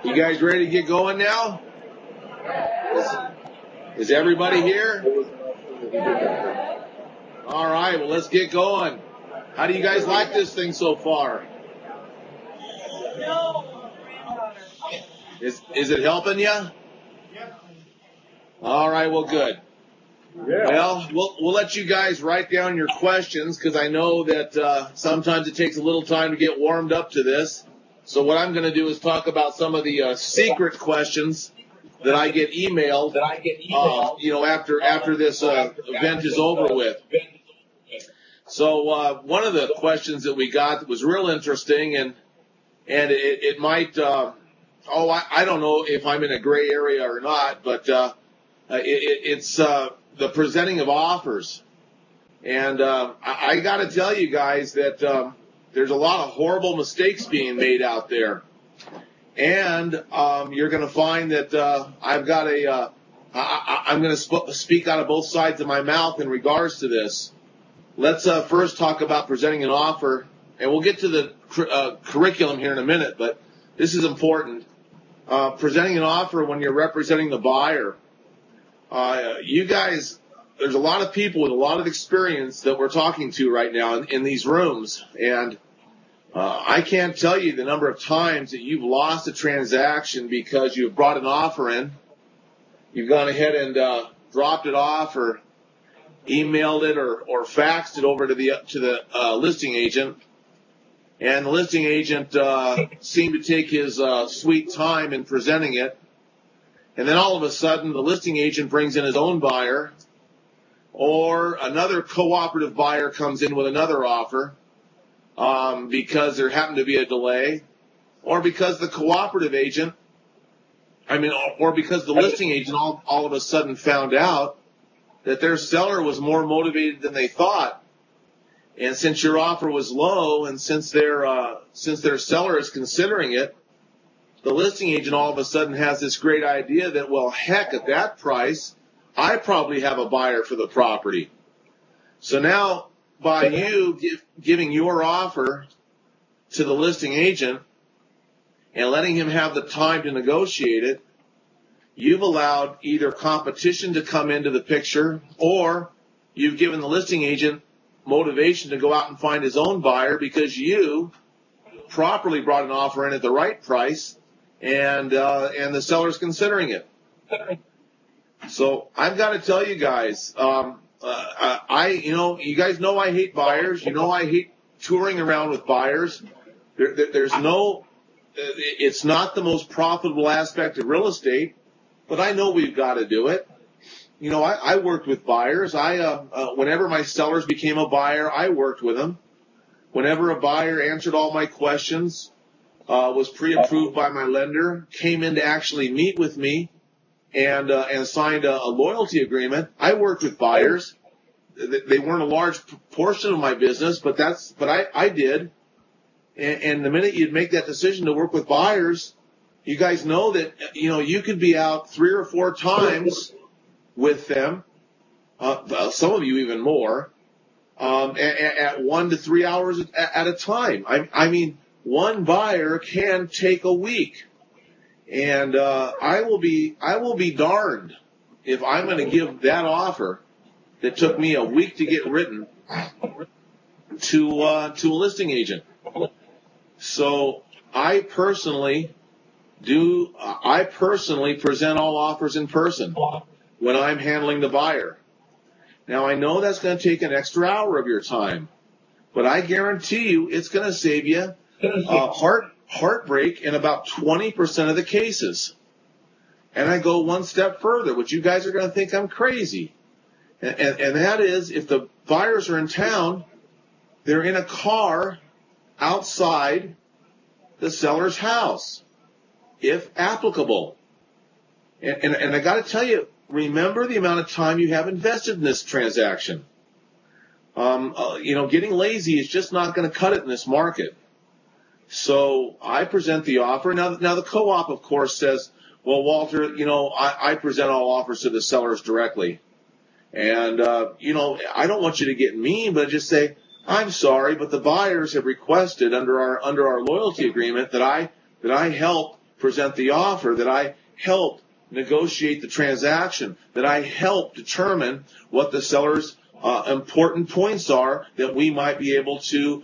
You guys ready to get going now? Is everybody here? All right, well, let's get going. How do you guys like this thing so far? Is it helping you? All right, well, good. Well, we'll let you guys write down your questions because I know that sometimes it takes a little time to get warmed up to this. So what I'm going to do is talk about some of the secret questions that I get emailed, after this event is over with. So one of the questions that we got that was real interesting, and it might, I don't know if I'm in a gray area or not, but it's the presenting of offers. And I got to tell you guys that there's a lot of horrible mistakes being made out there. And you're going to find that I've got I'm going to speak out of both sides of my mouth in regards to this. Let's first talk about presenting an offer, and we'll get to the curriculum here in a minute, but this is important. Presenting an offer when you're representing the buyer. You guys, there's a lot of people with a lot of experience that we're talking to right now in these rooms, and I can't tell you the number of times that you've lost a transaction because you've brought an offer in, you've gone ahead and dropped it off or emailed it or faxed it over to the listing agent, and the listing agent seemed to take his sweet time in presenting it, and then all of a sudden the listing agent brings in his own buyer, or another cooperative buyer comes in with another offer because there happened to be a delay, or because the cooperative agent, or because the listing agent all of a sudden found out that their seller was more motivated than they thought. And since your offer was low, and since their seller is considering it, the listing agent all of a sudden has this great idea that, well, heck, at that price, I probably have a buyer for the property. So now, by you giving your offer to the listing agent and letting him have the time to negotiate it, you've allowed either competition to come into the picture, or you've given the listing agent motivation to go out and find his own buyer because you properly brought an offer in at the right price, and the seller's considering it. So I've got to tell you guys, you guys know I hate buyers. You know I hate touring around with buyers. It's not the most profitable aspect of real estate, but I know we've got to do it. You know, I worked with buyers. Whenever my sellers became a buyer, I worked with them. Whenever a buyer answered all my questions, was pre-approved by my lender, came in to actually meet with me, and signed a loyalty agreement, I worked with buyers. They weren't a large portion of my business, but I did. And the minute you'd make that decision to work with buyers, you guys know that, you could be out 3 or 4 times with them, some of you even more, at 1 to 3 hours at a time. I mean, one buyer can take a week. And I will be darned if I'm going to give that offer that took me a week to get written to a listing agent. So I personally present all offers in person when I'm handling the buyer. Now I know that's going to take an extra hour of your time, but I guarantee you it's going to save you heartbreak in about 20% of the cases. And I go one step further, which you guys are going to think I'm crazy. And that is, if the buyers are in town, they're in a car outside the seller's house, if applicable. And I got to tell you, remember the amount of time you have invested in this transaction. Getting lazy is just not going to cut it in this market. So I present the offer. Now the co-op, of course, says, well, Walter, I present all offers to the sellers directly. And, I don't want you to get mean, but just say, I'm sorry, but the buyers have requested under our loyalty agreement that I help present the offer, that I help negotiate the transaction, that I help determine what the seller's important points are that we might be able to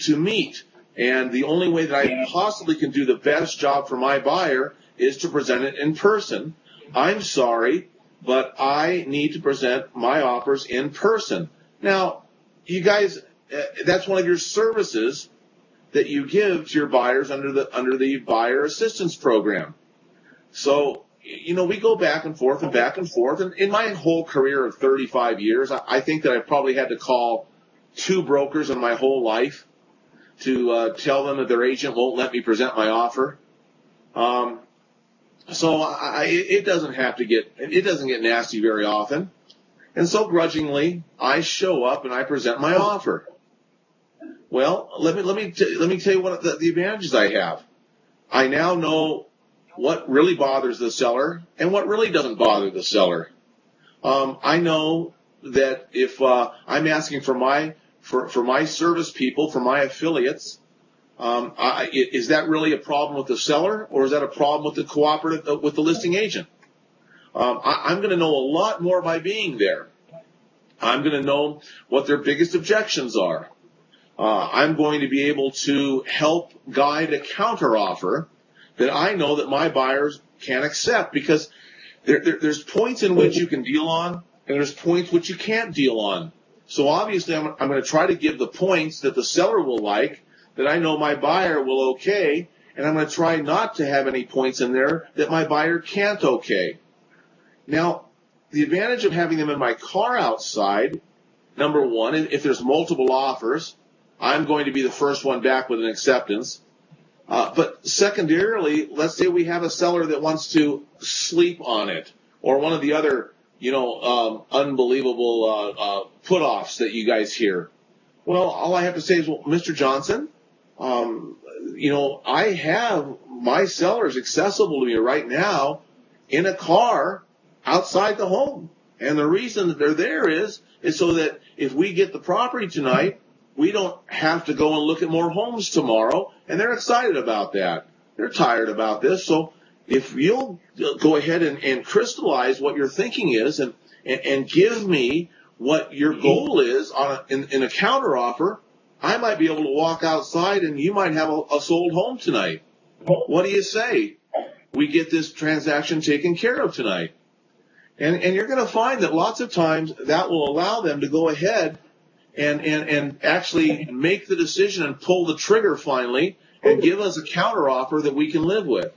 meet. And the only way that I possibly can do the best job for my buyer is to present it in person. I'm sorry, but I need to present my offers in person. Now, you guys, that's one of your services that you give to your buyers under the buyer assistance program. So, we go back and forth. And in my whole career of 35 years, I think that I probably had to call 2 brokers in my whole life to tell them that their agent won't let me present my offer. So it doesn't get nasty very often. And so grudgingly, I show up and I present my offer. Well, let me tell you what the advantages I have. I now know what really bothers the seller and what really doesn't bother the seller. I know that if I'm asking for my service people, for my affiliates, is that really a problem with the seller, or is that a problem with the cooperative, with the listing agent? I'm going to know a lot more by being there. I'm going to know what their biggest objections are. I'm going to be able to help guide a counteroffer that I know that my buyers can accept, because there's points in which you can deal on, and there's points which you can't deal on. So obviously, I'm going to try to give the points that the seller will like, that I know my buyer will okay, and I'm going to try not to have any points in there that my buyer can't okay. Now, the advantage of having them in my car outside, number one, if there's multiple offers, I'm going to be the first one back with an acceptance. But secondarily, let's say we have a seller that wants to sleep on it, or one of the other, unbelievable put-offs that you guys hear. Well, all I have to say is, well, Mr. Johnson, I have my sellers accessible to me right now in a car outside the home. And the reason that they're there is so that if we get the property tonight, we don't have to go and look at more homes tomorrow. And they're excited about that. They're tired about this. So if you'll go ahead and crystallize what your thinking is and give me what your goal is in a counteroffer, I might be able to walk outside and you might have a sold home tonight. What do you say? We get this transaction taken care of tonight. And you're going to find that lots of times that will allow them to go ahead and actually make the decision and pull the trigger finally and give us a counteroffer that we can live with.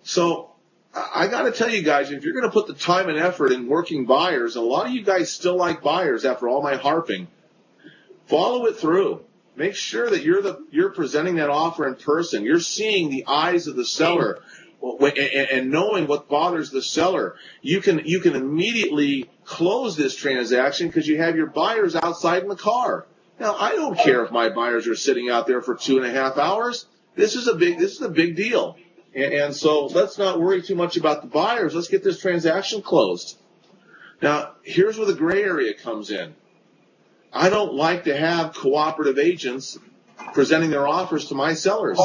So I got to tell you guys, if you're going to put the time and effort in working buyers, a lot of you guys still like buyers after all my harping, follow it through. Make sure that you're presenting that offer in person. You're seeing the eyes of the seller and knowing what bothers the seller. You can immediately close this transaction because you have your buyers outside in the car. Now, I don't care if my buyers are sitting out there for 2.5 hours. This is a big deal. And so let's not worry too much about the buyers. Let's get this transaction closed. Now, here's where the gray area comes in. I don't like to have cooperative agents presenting their offers to my sellers.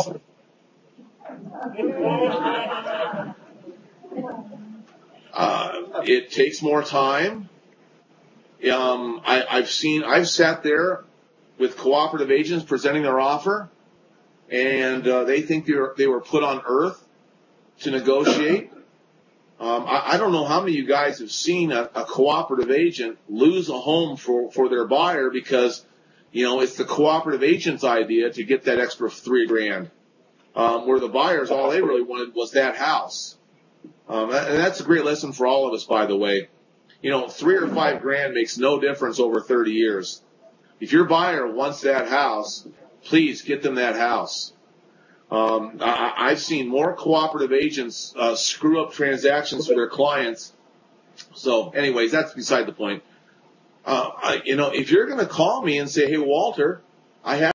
It takes more time. I've sat there with cooperative agents presenting their offer, and they think they were put on earth to negotiate. I don't know how many of you guys have seen a cooperative agent lose a home for their buyer because, it's the cooperative agent's idea to get that extra $3,000, where the buyers, all they really wanted was that house. And that's a great lesson for all of us, by the way. $3 or $5,000 makes no difference over 30 years. If your buyer wants that house, please get them that house. I've seen more cooperative agents screw up transactions for their clients. So anyways, that's beside the point. if you're going to call me and say, hey, Walter, I have